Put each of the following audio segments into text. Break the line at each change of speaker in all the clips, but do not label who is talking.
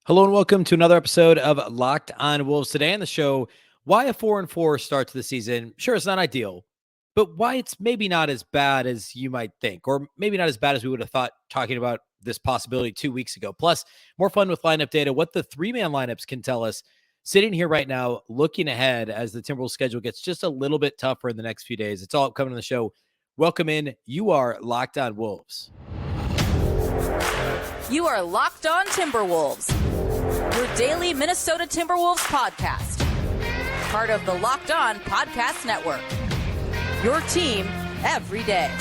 Hello and welcome to another episode of Locked On Wolves. Today on the show, why a 4-4 start to the season. Sure, it's not ideal, but why it's maybe not as bad as you might think, or maybe not as bad as we would have thought talking about this possibility 2 weeks ago. Plus, more fun with lineup data, what the three-man lineups can tell us. Sitting here right now, looking ahead as the Timberwolves schedule gets just a little bit tougher in the next few days. It's all coming on the show. Welcome in. You are Locked On Wolves.
You are Locked On Timberwolves, your daily Minnesota Timberwolves podcast. Part of the Locked On Podcast Network. Your team every day.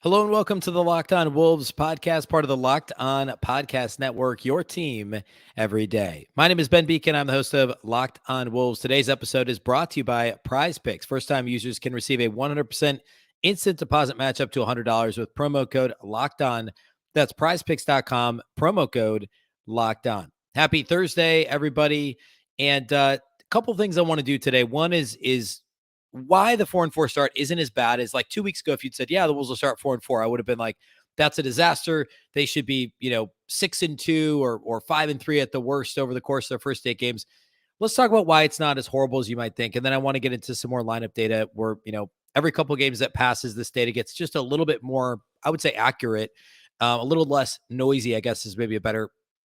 Hello and welcome to the Locked On Wolves podcast, part of the Locked On Podcast Network, your team every day. My name is Ben Beecken. I'm the host of Locked On Wolves. Today's episode is brought to you by Prize Picks. First-time users can receive a 100% instant deposit match up to $100 with promo code Locked On. That's prizepicks.com, promo code Locked On. Happy Thursday, everybody. And a couple things I want to do today. One is why the 4-4 start isn't as bad as like 2 weeks ago. If you'd said, yeah, the Wolves will start 4-4, I would have been like, that's a disaster. They should be, 6-2 or 5-3 at the worst over the course of their first 8 games. Let's talk about why it's not as horrible as you might think. And then I want to get into some more lineup data where, every couple of games that passes, this data gets just a little bit more, I would say, accurate, a little less noisy, I guess is maybe a better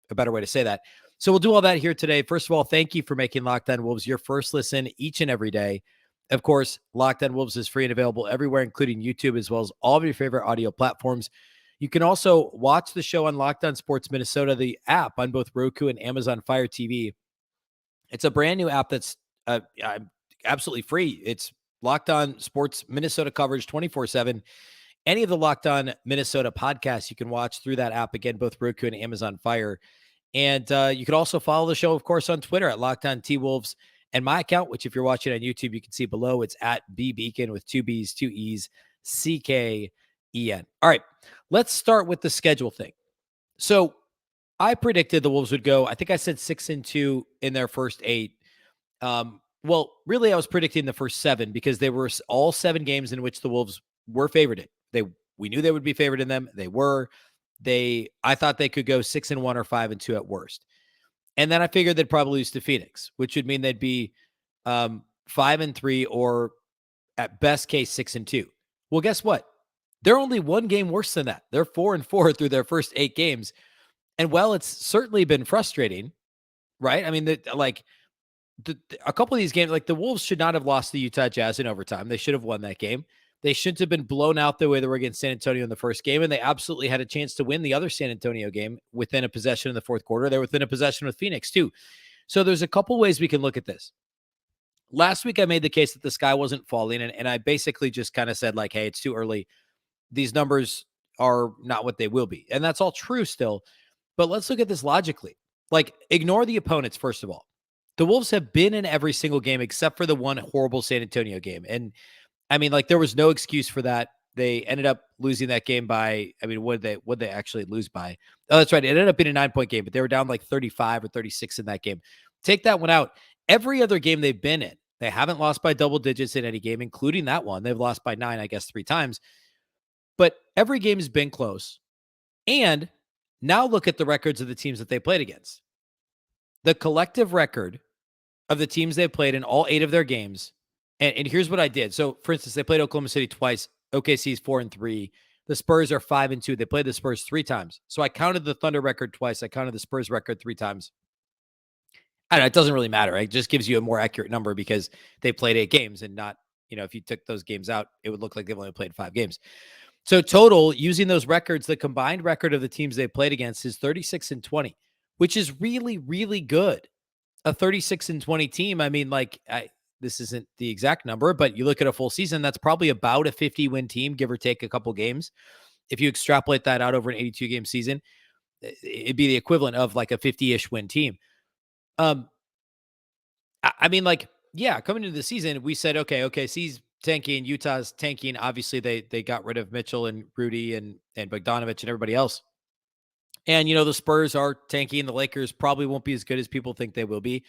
way to say that. So we'll do all that here today. First of all, thank you for making Locked On Wolves your first listen each and every day. Of course, Locked On Wolves is free and available everywhere, including YouTube, as well as all of your favorite audio platforms. You can also watch the show on Locked On Sports Minnesota, the app on both Roku and Amazon Fire TV. It's a brand new app that's absolutely free. It's Locked On Sports Minnesota coverage 24/7. Any of the Locked On Minnesota podcasts you can watch through that app, again, both Roku and Amazon Fire. And you can also follow the show, of course, on Twitter at Locked On T-Wolves. And my account, which if you're watching on YouTube, you can see below, it's at Beecken with 2 B's, 2 E's, CKEN. All right, let's start with the schedule thing. So I predicted the Wolves would go, I think I said 6-2 in their first 8. Well, really, I was predicting the first 7 because they were all 7 games in which the Wolves were favored in. We knew they would be favored in them. They were. I thought they could go 6-1 or 5-2 at worst. And then I figured they'd probably lose to Phoenix, which would mean they'd be 5-3 or at best case 6-2. Well, guess what? They're only 1 game worse than that. They're 4-4 through their first 8 games. And while it's certainly been frustrating, right? I mean, a couple of these games, like the Wolves should not have lost the Utah Jazz in overtime. They should have won that game. They shouldn't have been blown out the way they were against San Antonio in the first game, and they absolutely had a chance to win the other San Antonio game within a possession in the fourth quarter. They're within a possession with Phoenix, too. So there's a couple ways we can look at this. Last week, I made the case that the sky wasn't falling, and I basically just kind of said, like, hey, it's too early. These numbers are not what they will be. And that's all true still. But let's look at this logically. Like, ignore the opponents, first of all. The Wolves have been in every single game except for the one horrible San Antonio game. And I mean, like, there was no excuse for that. They ended up losing that game by, I mean, what did they actually lose by? Oh, that's right. It ended up being a 9-point game, but they were down like 35 or 36 in that game. Take that one out. Every other game they've been in, they haven't lost by double digits in any game, including that one. They've lost by 9, I guess, 3 times. But every game has been close. And now look at the records of the teams that they played against. The collective record of the teams they've played in all 8 of their games. And here's what I did. So, for instance, they played Oklahoma City twice. OKC's 4-3. The Spurs are 5-2. They played the Spurs 3 times. So I counted the Thunder record twice. I counted the Spurs record 3 times. I don't know. It doesn't really matter. It just gives you a more accurate number because they played 8 games and not, if you took those games out, it would look like they've only played 5 games. So total, using those records, the combined record of the teams they played against is 36-20, which is really, really good. A 36-20 team. I mean, this isn't the exact number, but you look at a full season, that's probably about a 50-win team, give or take a couple games. If you extrapolate that out over an 82-game season, it'd be the equivalent of like a 50-ish win team. I mean, coming into the season, we said, okay, OKC's tanking, Utah's tanking. Obviously, they got rid of Mitchell and Rudy and Bogdanovich and everybody else. And, the Spurs are tanking. The Lakers probably won't be as good as people think they will be.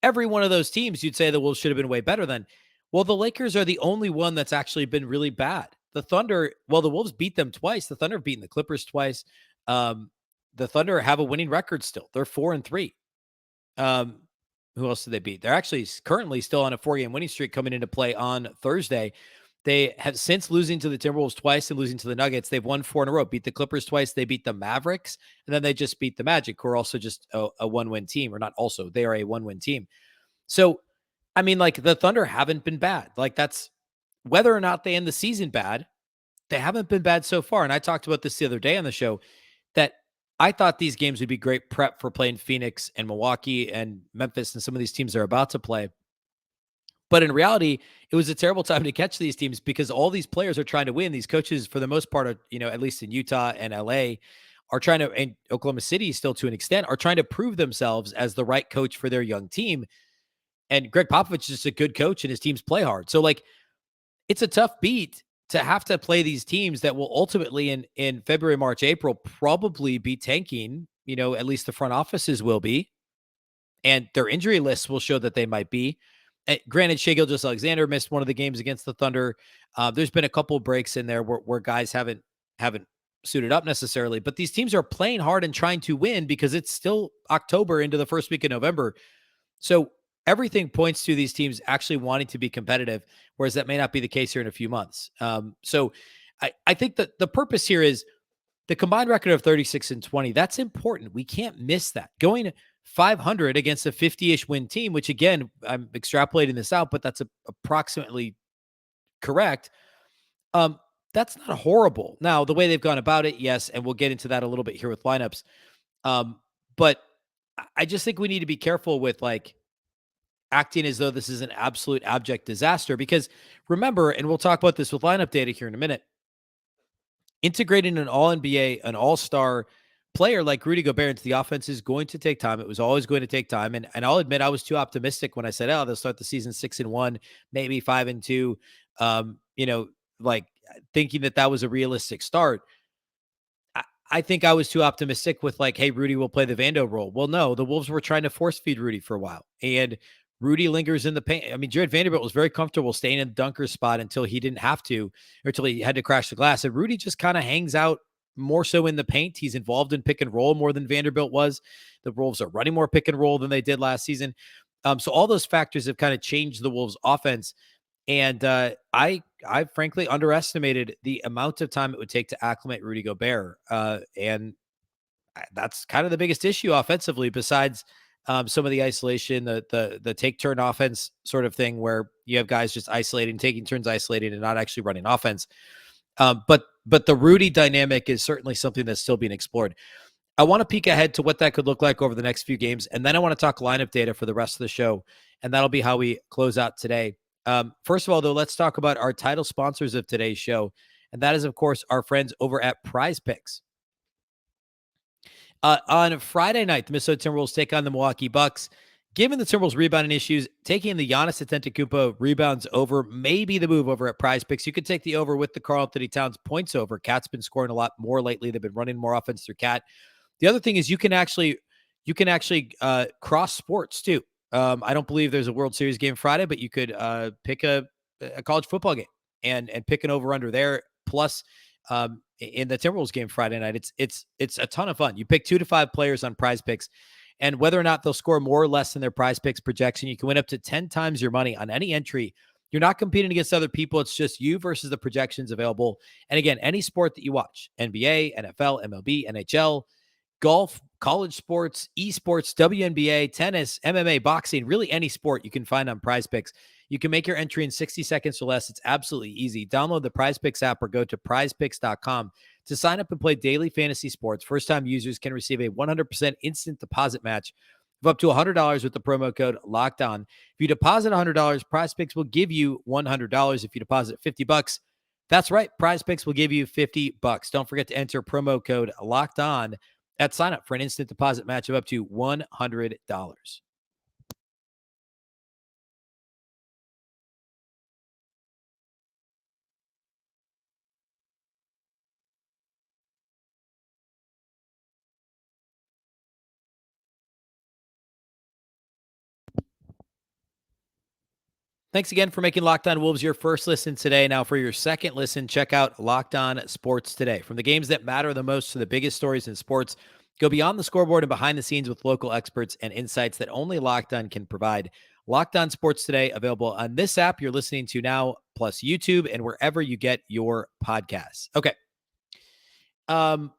every one of those teams, you'd say the Wolves should have been way better than. Well, the Lakers are the only one that's actually been really bad. The Thunder, well, the Wolves beat them twice. The Thunder have beaten the Clippers twice. Um, the Thunder have a winning record still. They're 4-3. Um, who else did they beat? They're actually currently still on a 4-game winning streak coming into play on Thursday. They have, since losing to the Timberwolves twice and losing to the Nuggets, they've won 4 in a row. Beat the Clippers twice. They beat the Mavericks, and then they just beat the Magic, who are also just a one-win team, or not also. They are a one-win team. So, I mean, like, the Thunder haven't been bad. Like, that's whether or not they end the season bad, they haven't been bad so far. And I talked about this the other day on the show, that I thought these games would be great prep for playing Phoenix and Milwaukee and Memphis and some of these teams are about to play. But in reality, it was a terrible time to catch these teams because all these players are trying to win. These coaches, for the most part, are, at least in Utah and LA, are trying to, and Oklahoma City still to an extent, are trying to prove themselves as the right coach for their young team. And Greg Popovich is just a good coach and his teams play hard. So, like, it's a tough beat to have to play these teams that will ultimately in February, March, April probably be tanking. At least the front offices will be, and their injury lists will show that they might be. Granted, Shai Gilgeous-Alexander missed one of the games against the Thunder. There's been a couple of breaks in there where guys haven't suited up necessarily, but these teams are playing hard and trying to win because it's still October into the first week of November. So everything points to these teams actually wanting to be competitive, whereas that may not be the case here in a few months. So I think that the purpose here is the combined record of 36-20. That's important. We can't miss that. Going 500 against a 50-ish win team, which again, I'm extrapolating this out, but that's approximately correct. That's not horrible. Now, the way they've gone about it, yes, and we'll get into that a little bit here with lineups. But I just think we need to be careful with, like, acting as though this is an absolute abject disaster, because remember, and we'll talk about this with lineup data here in a minute, integrating an all-NBA, an all-star player like Rudy Gobert into the offense is going to take time. It was always going to take time. And I'll admit I was too optimistic when I said, they'll start the season 6-1, maybe 5-2, like, thinking that was a realistic start. I think I was too optimistic with, like, hey, Rudy will play the Vando role. Well, no, the Wolves were trying to force feed Rudy for a while, and Rudy lingers in the paint. I mean, Jared Vanderbilt was very comfortable staying in the dunker spot until he didn't have to, or until he had to crash the glass. And Rudy just kind of hangs out more so in the paint. He's involved in pick and roll more than Vanderbilt was. The Wolves are running more pick and roll than they did last season. So all those factors have kind of changed the Wolves' offense. And I frankly underestimated the amount of time it would take to acclimate Rudy Gobert. And that's kind of the biggest issue offensively, besides some of the isolation, the take turn offense sort of thing, where you have guys just isolating, taking turns isolating, and not actually running offense. But the Rudy dynamic is certainly something that's still being explored. I want to peek ahead to what that could look like over the next few games, and then I want to talk lineup data for the rest of the show, and that'll be how we close out today. First of all, though, let's talk about our title sponsors of today's show, and that is, of course, our friends over at Prize Picks. On Friday night, the Minnesota Timberwolves take on the Milwaukee Bucks. Given the Timberwolves' rebounding issues, taking the Giannis Antetokounmpo rebounds over may be the move over at Prize Picks. You could take the over with the Karl-Anthony Towns points over. Cat's been scoring a lot more lately. They've been running more offense through Cat. The other thing is you can actually cross sports too. I don't believe there's a World Series game Friday, but you could pick a college football game and pick an over under there. Plus, in the Timberwolves game Friday night, it's a ton of fun. You pick 2 to 5 players on Prize Picks, and whether or not they'll score more or less than their Prize Picks projection, you can win up to 10 times your money on any entry. You're not competing against other people. It's just you versus the projections available. And again, any sport that you watch, NBA, NFL, MLB, NHL, golf, college sports, esports, WNBA, tennis, MMA, boxing, really any sport you can find on Prize Picks. You can make your entry in 60 seconds or less. It's absolutely easy. Download the Prize Picks app or go to prizepicks.com to sign up and play daily fantasy sports. First-time users can receive a 100% instant deposit match of up to $100 with the promo code LOCKEDON. If you deposit $100, Prize Picks will give you $100. If you deposit $50, that's right, Prize Picks will give you $50. Don't forget to enter promo code LOCKEDON at sign up for an instant deposit match of up to $100. Thanks again for making Locked On Wolves your first listen today. Now, for your second listen, check out Locked On Sports Today. From the games that matter the most to the biggest stories in sports, go beyond the scoreboard and behind the scenes with local experts and insights that only Locked On can provide. Locked On Sports Today, available on this app you're listening to now, plus YouTube and wherever you get your podcasts. Okay. Um,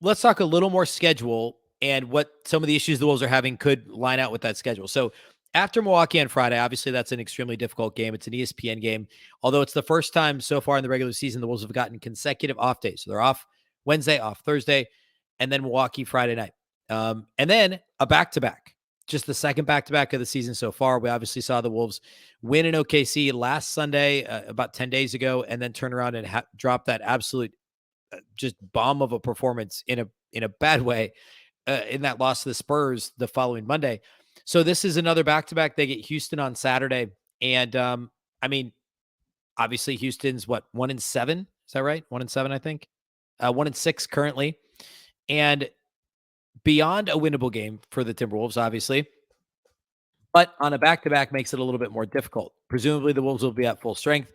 let's talk a little more schedule and what some of the issues the Wolves are having could line out with that schedule. So after Milwaukee on Friday, obviously that's an extremely difficult game. It's an ESPN game, although it's the first time so far in the regular season the Wolves have gotten consecutive off days. So they're off Wednesday, off Thursday, and then Milwaukee Friday night. And then a back-to-back, just the second back-to-back of the season so far. We obviously saw the Wolves win in OKC last Sunday, about 10 days ago, and then turn around and drop that absolute just bomb of a performance in a bad way in that loss to the Spurs the following Monday. So this is another back-to-back. They get Houston on Saturday. And I mean, obviously Houston's what, 1-7? Is that right? 1-7, I think. 1-6 currently. And beyond a winnable game for the Timberwolves, obviously. But on a back-to-back makes it a little bit more difficult. Presumably the Wolves will be at full strength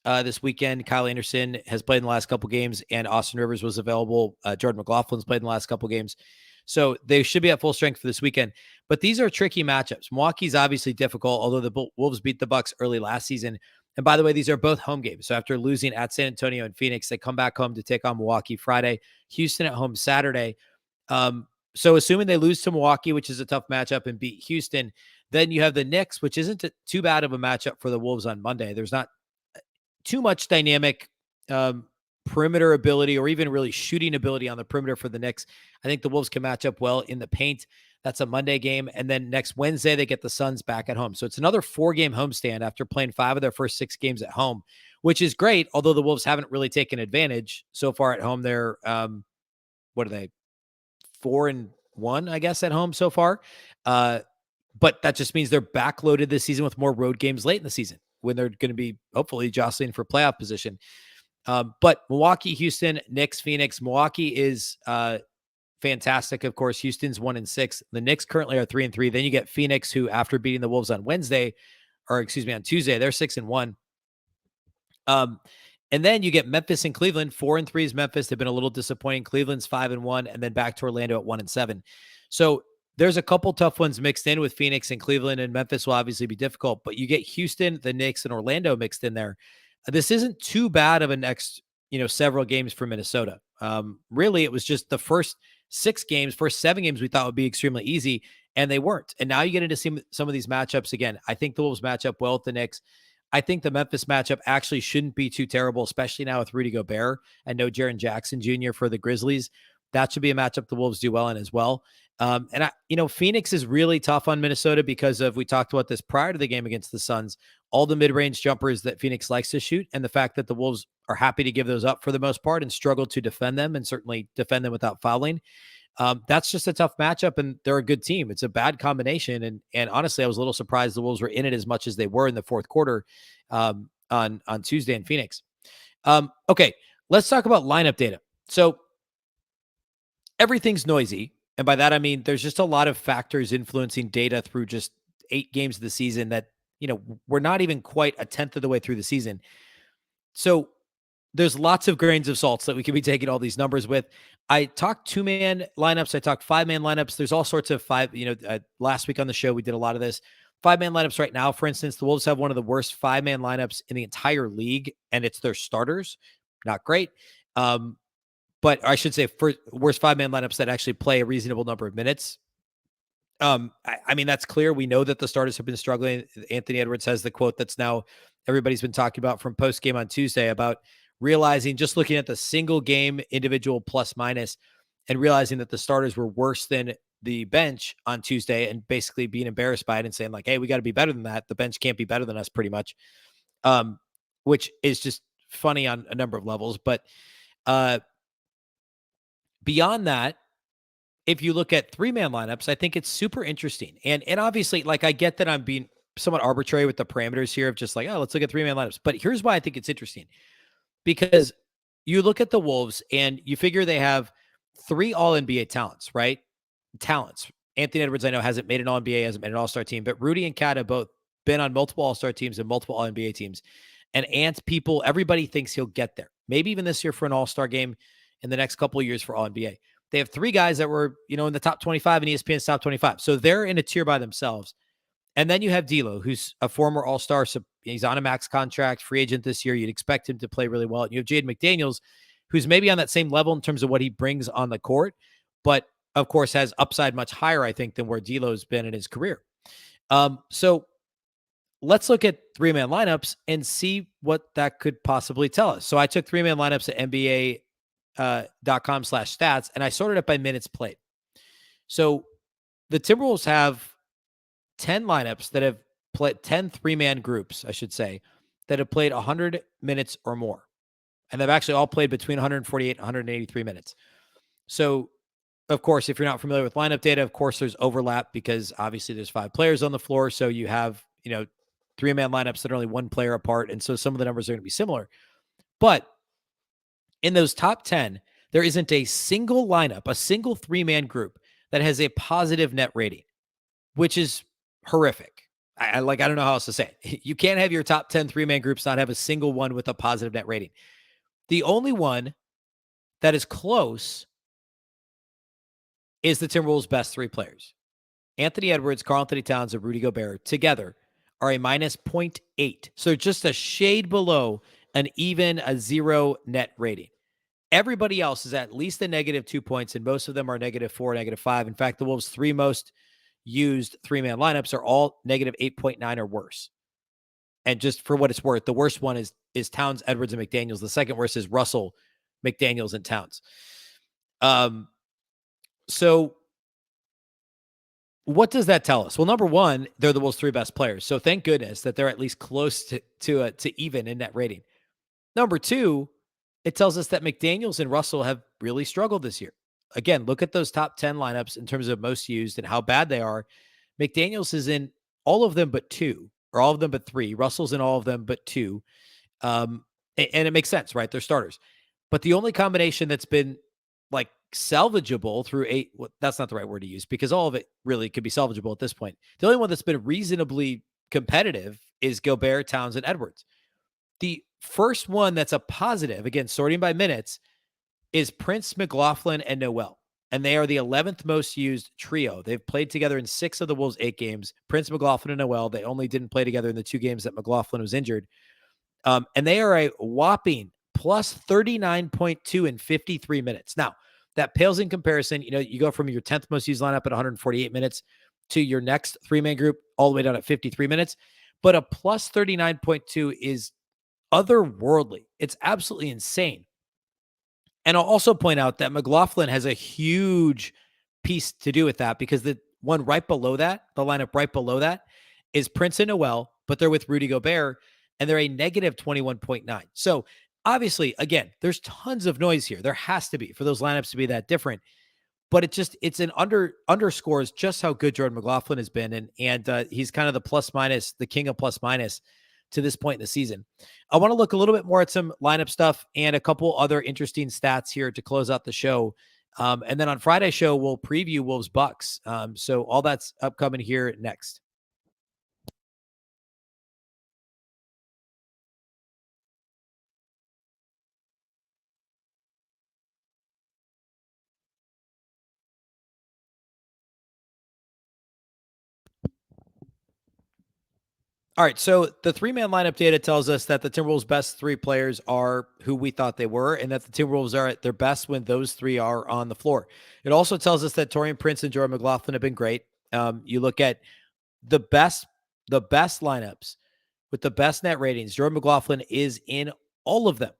this weekend. Kyle Anderson has played in the last couple games, and Austin Rivers was available. Jordan McLaughlin's played in the last couple games. So they should be at full strength for this weekend. But these are tricky matchups. Milwaukee's obviously difficult, although the Wolves beat the Bucks early last season. And by the way, these are both home games. So after losing at San Antonio and Phoenix, they come back home to take on Milwaukee Friday, Houston at home Saturday. So assuming they lose to Milwaukee, which is a tough matchup, and beat Houston, then you have the Knicks, which isn't too bad of a matchup for the Wolves on Monday. There's not too much dynamic perimeter ability or even really shooting ability on the perimeter for the Knicks. I think the Wolves can match up well in the paint. That's a Monday game. And then next Wednesday, they get the Suns back at home. So it's another 4-game homestand after pplaying 5 of their first 6 games at home, which is great. Although the Wolves haven't really taken advantage so far at home. They're, what are they? 4-1, I guess, at home so far. But that just means they're backloaded this season with more road games late in the season when they're going to be hopefully jostling for playoff position. But Milwaukee, Houston, Knicks, Phoenix. Milwaukee is fantastic. Of course, Houston's 1-6. The Knicks currently are 3-3. Then you get Phoenix, who after beating the Wolves on Tuesday, they're 6-1. And then you get Memphis and Cleveland. 4-3 is Memphis. They've been a little disappointing. Cleveland's 5-1, and then back to Orlando at 1-7. So there's a couple tough ones mixed in with Phoenix and Cleveland, and Memphis will obviously be difficult, but you get Houston, the Knicks, and Orlando mixed in there. This isn't too bad of a next, several games for Minnesota. Really, it was just the first 7 games we thought would be extremely easy, and they weren't. And now you get into some of these matchups again. I think the Wolves match up well with the Knicks. I think the Memphis matchup actually shouldn't be too terrible, especially now with Rudy Gobert and no Jaren Jackson Jr. for the Grizzlies. That should be a matchup the Wolves do well in as well. Phoenix is really tough on Minnesota because we talked about this prior to the game against the Suns, all the mid-range jumpers that Phoenix likes to shoot, and the fact that the Wolves are happy to give those up for the most part and struggle to defend them and certainly defend them without fouling. That's just a tough matchup, and they're a good team. It's a bad combination. And honestly, I was a little surprised the Wolves were in it as much as they were in the fourth quarter on Tuesday in Phoenix. Okay, let's talk about lineup data. So everything's noisy. And by that, I mean, there's just a lot of factors influencing data through just 8 games of the season that, we're not even quite a tenth of the way through the season. So there's lots of grains of salts that we could be taking all these numbers with. I talked 2-man lineups. I talked 5-man lineups. There's all sorts of 5, last week on the show, we did a lot of this. 5-man lineups right now, for instance, the Wolves have one of the worst 5-man lineups in the entire league, and it's their starters. Not great. But I should say for worst 5-man lineups that actually play a reasonable number of minutes. I mean, that's clear. We know that the starters have been struggling. Anthony Edwards has the quote that's now everybody's been talking about from post game on Tuesday about realizing, just looking at the single game individual plus minus and realizing that the starters were worse than the bench on Tuesday and basically being embarrassed by it and saying like, hey, we got to be better than that. The bench can't be better than us pretty much. Which is just funny on a number of levels. But beyond that, if you look at 3-man lineups, I think it's super interesting. And obviously, like, I get that I'm being somewhat arbitrary with the parameters here of just like, oh, let's look at 3-man lineups. But here's why I think it's interesting. Because you look at the Wolves and you figure they have 3 all-NBA talents, right? Talents. Anthony Edwards, I know, hasn't made an all-NBA, hasn't made an all-star team, but Rudy and Cat have both been on multiple All-Star teams and multiple All-NBA teams. And everybody thinks he'll get there. Maybe even this year for an All-Star game, in the next couple of years for All-NBA. They have 3 guys that were, in the top 25 in ESPN's top 25. So they're in a tier by themselves. And then you have D'Lo, who's a former All-Star. So he's on a max contract, free agent this year. You'd expect him to play really well. And you have Jaden McDaniels, who's maybe on that same level in terms of what he brings on the court, but of course has upside much higher, I think, than where D'Lo's been in his career. So let's look at 3-man lineups and see what that could possibly tell us. So I took 3-man lineups at NBA.com/stats, and I sorted it by minutes played. So the Timberwolves have 10 lineups that have played 10 3-man groups, I should say, that have played 100 minutes or more. And they've actually all played between 148 and 183 minutes. So, of course, if you're not familiar with lineup data, of course, there's overlap because obviously there's 5 players on the floor. So you have, 3-man lineups that are only 1 player apart. And so some of the numbers are going to be similar. But in those top 10, there isn't a single lineup, a single 3-man group that has a positive net rating, which is horrific. I don't know how else to say it. You can't have your top 10 3-man groups not have a single one with a positive net rating. The only one that is close is the Timberwolves' best 3 players. Anthony Edwards, Karl-Anthony Towns, and Rudy Gobert together are a minus 0.8. So just a shade below a 0 net rating. Everybody else is at least a negative 2 points, and most of them are -4, -5. In fact, the Wolves' 3 most used 3-man lineups are all negative 8.9 or worse. And just for what it's worth, the worst one is Towns, Edwards, and McDaniels. The second worst is Russell, McDaniels, and Towns. So what does that tell us? Well, number one, they're the Wolves' 3 best players. So thank goodness that they're at least close to even in net rating. Number 2, it tells us that McDaniels and Russell have really struggled this year. Again, look at those top 10 lineups in terms of most used and how bad they are. McDaniels is in all of them but 2, or all of them but 3. Russell's in all of them but 2. And it makes sense, right? They're starters. But the only combination that's been like salvageable through 8, well, that's not the right word to use because all of it really could be salvageable at this point. The only one that's been reasonably competitive is Gobert, Towns, and Edwards. The first one that's a positive, again, sorting by minutes, is Prince, McLaughlin, and Noel. And they are the 11th most used trio. They've played together in 6 of the Wolves' 8 games. Prince, McLaughlin, and Noel. They only didn't play together in the 2 games that McLaughlin was injured. And they are a whopping plus 39.2 in 53 minutes. Now, that pales in comparison. You go from your 10th most used lineup at 148 minutes to your next 3-man group all the way down at 53 minutes. But a plus 39.2 is otherworldly. It's absolutely insane. And I'll also point out that McLaughlin has a huge piece to do with that because the one right below that, the lineup right below that, is Prince and Noel, but they're with Rudy Gobert, and they're a negative 21.9. So obviously, again, there's tons of noise here. There has to be for those lineups to be that different. But it's an underscores just how good Jordan McLaughlin has been, and he's kind of the king of plus minus to this point in the season. I want to look a little bit more at some lineup stuff and a couple other interesting stats here to close out the show. And then on Friday's show, we'll preview Wolves Bucks. So all that's upcoming here next. All right, so the 3-man lineup data tells us that the Timberwolves' best 3 players are who we thought they were, and that the Timberwolves are at their best when those 3 are on the floor. It also tells us that Taurean Prince and Jordan McLaughlin have been great. You look at the best lineups with the best net ratings. Jordan McLaughlin is in all of them.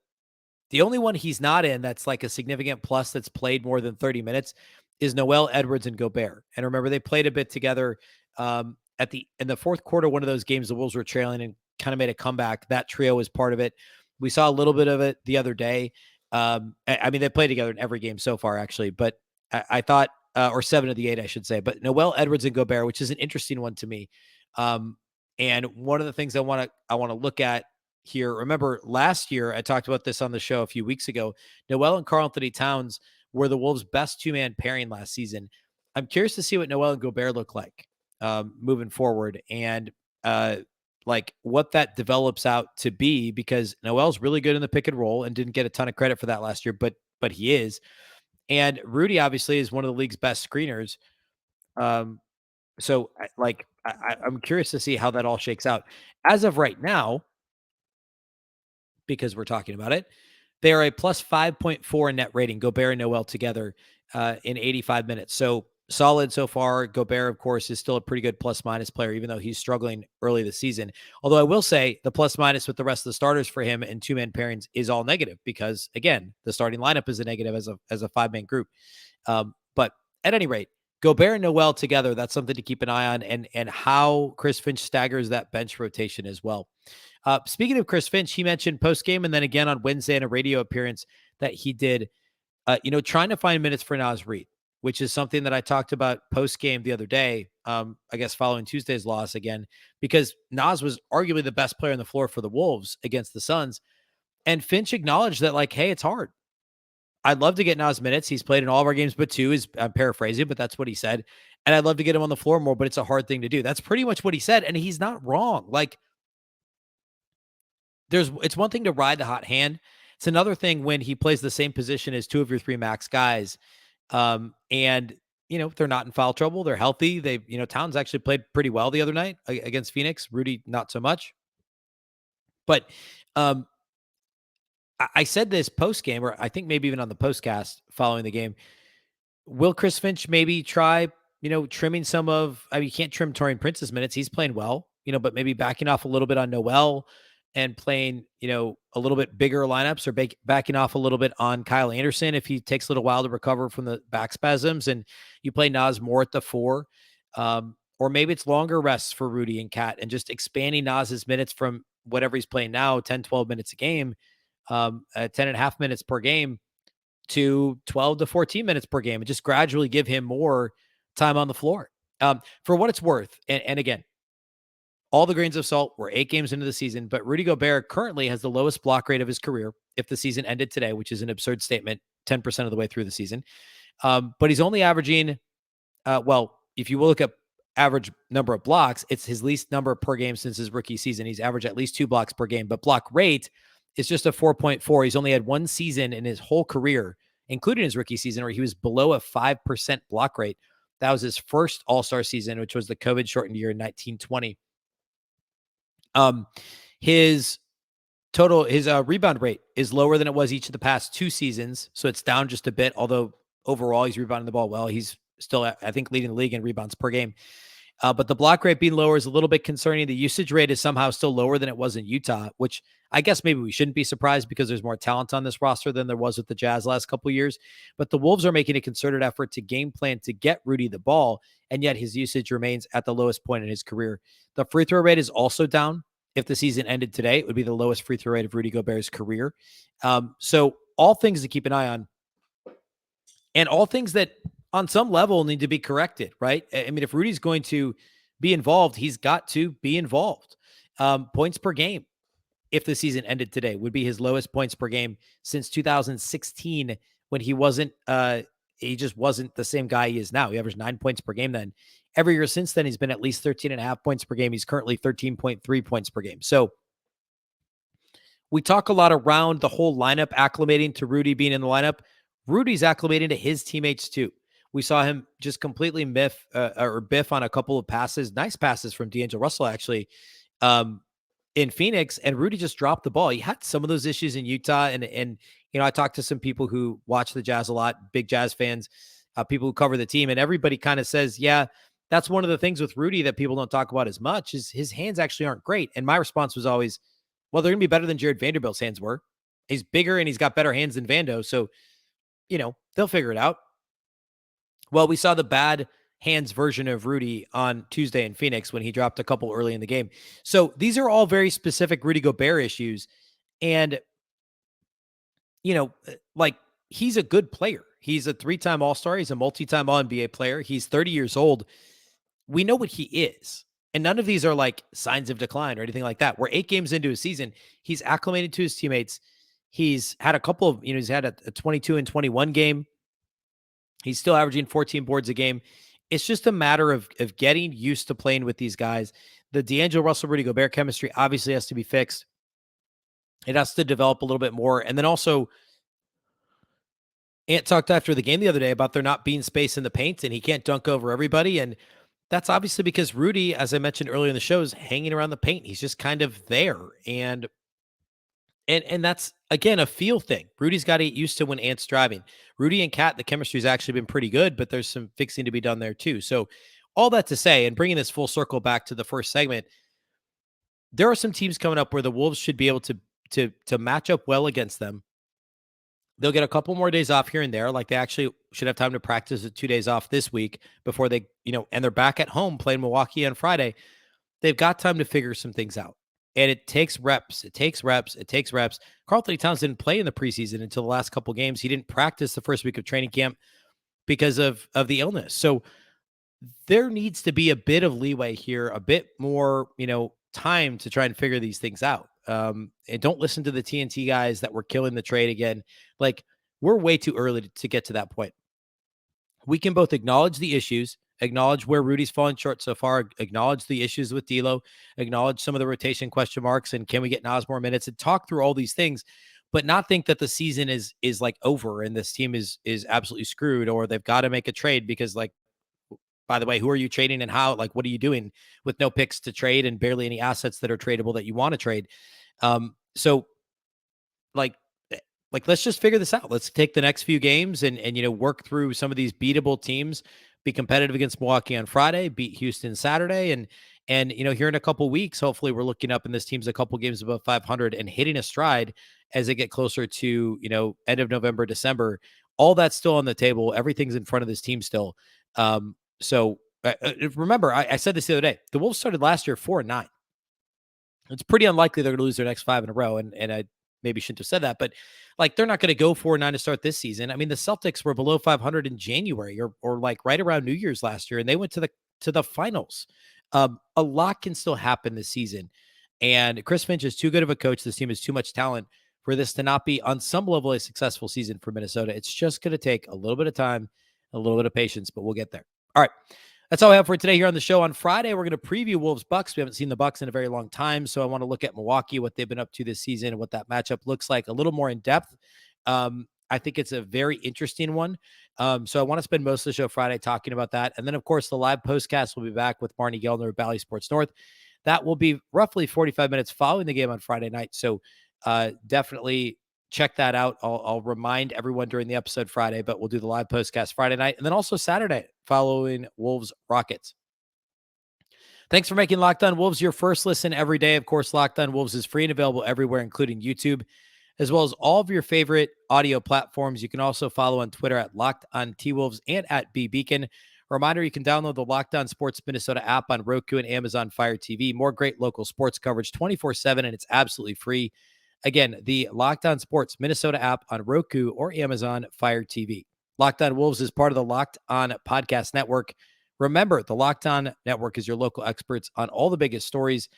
The only one he's not in that's like a significant plus that's played more than 30 minutes is Noel, Edwards, and Gobert. And remember, they played a bit together in the fourth quarter. One of those games, the Wolves were trailing and kind of made a comeback. That trio was part of it. We saw a little bit of it the other day. I mean, they played together in every game so far, actually, but I thought, or 7 of the 8, I should say, but Noel, Edwards, and Gobert, which is an interesting one to me. And one of the things I want to look at here, remember last year, I talked about this on the show a few weeks ago, Noel and Karl-Anthony Towns were the Wolves' best 2-man pairing last season. I'm curious to see what Noel and Gobert look like moving forward. And like what that develops out to be, because Noel's really good in the pick and roll and didn't get a ton of credit for that last year, but he is. And Rudy obviously is one of the league's best screeners. Um, I'm curious to see how that all shakes out. As of right now, because we're talking about it, they are a plus 5.4 net rating, Gobert and Noel together in 85 minutes. So solid so far. Gobert, of course, is still a pretty good plus minus player, even though he's struggling early this season. Although I will say the plus minus with the rest of the starters for him and two-man pairings is all negative because, again, the starting lineup is a negative as a five-man group. But at any rate, Gobert and Noel together, that's something to keep an eye on, and how Chris Finch staggers that bench rotation as well. Speaking of Chris Finch, he mentioned post game and then again on Wednesday in a radio appearance that he did, trying to find minutes for Naz Reid, which is something that I talked about post game the other day, I guess following Tuesday's loss again, because Naz was arguably the best player on the floor for the Wolves against the Suns. And Finch acknowledged that, like, hey, it's hard. I'd love to get Naz minutes. He's played in all of our games but two, I'm paraphrasing, but that's what he said. And I'd love to get him on the floor more, but it's a hard thing to do. That's pretty much what he said. And he's not wrong. Like, it's one thing to ride the hot hand. It's another thing when he plays the same position as two of your three max guys. And they're not in foul trouble. They're healthy. Towns actually played pretty well the other night against Phoenix. Rudy, not so much. But I said this post game, or I think maybe even on the postcast following the game. Will Chris Finch maybe try, trimming some of, you can't trim Taurean Prince's minutes. He's playing well, but maybe backing off a little bit on Noel and playing, a little bit bigger lineups, or backing off a little bit on Kyle Anderson if he takes a little while to recover from the back spasms, and you play Naz more at the 4. Or maybe it's longer rests for Rudy and Kat and just expanding Naz's minutes from whatever he's playing now, 10, 12 minutes a game, 10.5 minutes per game, to 12 to 14 minutes per game, and just gradually give him more time on the floor. For what it's worth, and again, all the grains of salt, we're 8 games into the season, but Rudy Gobert currently has the lowest block rate of his career if the season ended today, which is an absurd statement, 10% of the way through the season. But he's only averaging, if you will look up average number of blocks, it's his least number per game since his rookie season. He's averaged at least 2 blocks per game, but block rate is just a 4.4. He's only had one season in his whole career, including his rookie season, where he was below a 5% block rate. That was his first All-Star season, which was the COVID shortened year in 1920. His rebound rate is lower than it was each of the past 2 seasons. So it's down just a bit, although overall he's rebounding the ball well. He's still, I think, leading the league in rebounds per game. But the block rate being lower is a little bit concerning. The usage rate is somehow still lower than it was in Utah, which I guess maybe we shouldn't be surprised because there's more talent on this roster than there was with the Jazz last couple of years. But the Wolves are making a concerted effort to game plan to get Rudy the ball, and yet his usage remains at the lowest point in his career. The free throw rate is also down. If the season ended today, it would be the lowest free throw rate of Rudy Gobert's career. So all things to keep an eye on, and all things that on some level need to be corrected, right? I mean, if Rudy's going to be involved, he's got to be involved. Points per game, if the season ended today, would be his lowest points per game since 2016, when he just wasn't the same guy he is now. He averaged 9 points per game then. Every year since then, he's been at least 13.5 points per game. He's currently 13.3 points per game. So we talk a lot around the whole lineup acclimating to Rudy being in the lineup. Rudy's acclimating to his teammates too. We saw him just completely biff on a couple of passes, nice passes from D'Angelo Russell, actually, in Phoenix, and Rudy just dropped the ball. He had some of those issues in Utah, and I talked to some people who watch the Jazz a lot, big Jazz fans, people who cover the team, and everybody kind of says, yeah, that's one of the things with Rudy that people don't talk about as much, is his hands actually aren't great. And my response was always, well, they're going to be better than Jared Vanderbilt's hands were. He's bigger and he's got better hands than Vando, so they'll figure it out. Well, we saw the bad hands version of Rudy on Tuesday in Phoenix when he dropped a couple early in the game. So these are all very specific Rudy Gobert issues. And, he's a good player. He's a 3-time All-Star. He's a multi-time All-NBA player. He's 30 years old. We know what he is. And none of these are like signs of decline or anything like that. We're 8 games into a season. He's acclimated to his teammates. He's had a couple of, he's had a 22 and 21 game. He's still averaging 14 boards a game. It's just a matter of getting used to playing with these guys. the D'Angelo Russell, Rudy Gobert chemistry obviously has to be fixed. It has to develop a little bit more. And then also, Ant talked after the game the other day about there not being space in the paint and he can't dunk over everybody. And that's obviously because Rudy, as I mentioned earlier in the show, is hanging around the paint. He's just kind of there. And that's again a feel thing. Rudy's got to get used to when Ant's driving. Rudy and Cat, the chemistry's actually been pretty good, but there's some fixing to be done there too. So all that to say, and bringing this full circle back to the first segment, there are some teams coming up where the Wolves should be able to match up well against them. They'll get a couple more days off here and there. Like they actually should have time to practice at 2 days off this week before they, and they're back at home playing Milwaukee on Friday. They've got time to figure some things out. And it takes reps. It takes reps. It takes reps. Karl-Anthony Towns didn't play in the preseason until the last couple games. He didn't practice the first week of training camp because of the illness. So there needs to be a bit of leeway here, a bit more, time to try and figure these things out. And don't listen to the TNT guys that were killing the trade again. Like, we're way too early to get to that point. We can both acknowledge the issues, acknowledge where Rudy's fallen short so far, acknowledge the issues with D'Lo, acknowledge some of the rotation question marks, and can we get Nas more minutes, and talk through all these things, but not think that the season is like over and this team is absolutely screwed, or they've got to make a trade because, like, by the way, who are you trading and how? Like, what are you doing with no picks to trade and barely any assets that are tradable that you want to trade? So like, let's just figure this out. Let's take the next few games and work through some of these beatable teams, be competitive against Milwaukee on Friday, beat Houston Saturday. And here in a couple weeks, hopefully we're looking up and this team's a couple games above 500 and hitting a stride as they get closer to, end of November, December. All that's still on the table. Everything's in front of this team still. So remember, I said this the other day, the Wolves started last year 4-9. It's pretty unlikely they're going to lose their next 5 in a row. And I maybe shouldn't have said that, but like, they're not going to go 4-9 to start this season. I mean, the Celtics were below 500 in January or like right around New Year's last year, and they went to the finals. A lot can still happen this season. And Chris Finch is too good of a coach. This team has too much talent for this to not be on some level a successful season for Minnesota. It's just going to take a little bit of time, a little bit of patience, but we'll get there. All right. That's all I have for today here on the show. On Friday, we're going to preview Wolves Bucks. We haven't seen the Bucks in a very long time, so I want to look at Milwaukee, what they've been up to this season, and what that matchup looks like a little more in depth. I think it's a very interesting one. So I want to spend most of the show Friday talking about that. And then, of course, the live postcast will be back with Barney Gelner of Bally Sports North. That will be roughly 45 minutes following the game on Friday night. So definitely check that out. I'll remind everyone during the episode Friday, but we'll do the live postcast Friday night and then also Saturday following Wolves Rockets. Thanks for making Locked On Wolves your first listen every day. Of course, Locked On Wolves is free and available everywhere, including YouTube, as well as all of your favorite audio platforms. You can also follow on Twitter at Locked On T-Wolves and at Beecken. Reminder, you can download the Locked On Sports Minnesota app on Roku and Amazon Fire TV. More great local sports coverage 24/7, and it's absolutely free. Again, the Locked On Sports Minnesota app on Roku or Amazon Fire TV. Locked On Wolves is part of the Locked On Podcast Network. Remember, the Locked On Network is your local experts on all the biggest stories.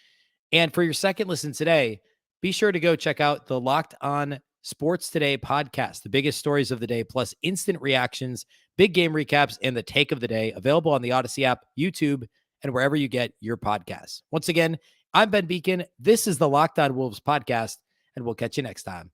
And for your second listen today, be sure to go check out the Locked On Sports Today podcast, the biggest stories of the day, plus instant reactions, big game recaps, and the take of the day, available on the Odyssey app, YouTube, and wherever you get your podcasts. Once again, I'm Ben Beecken. This is the Locked On Wolves podcast, and we'll catch you next time.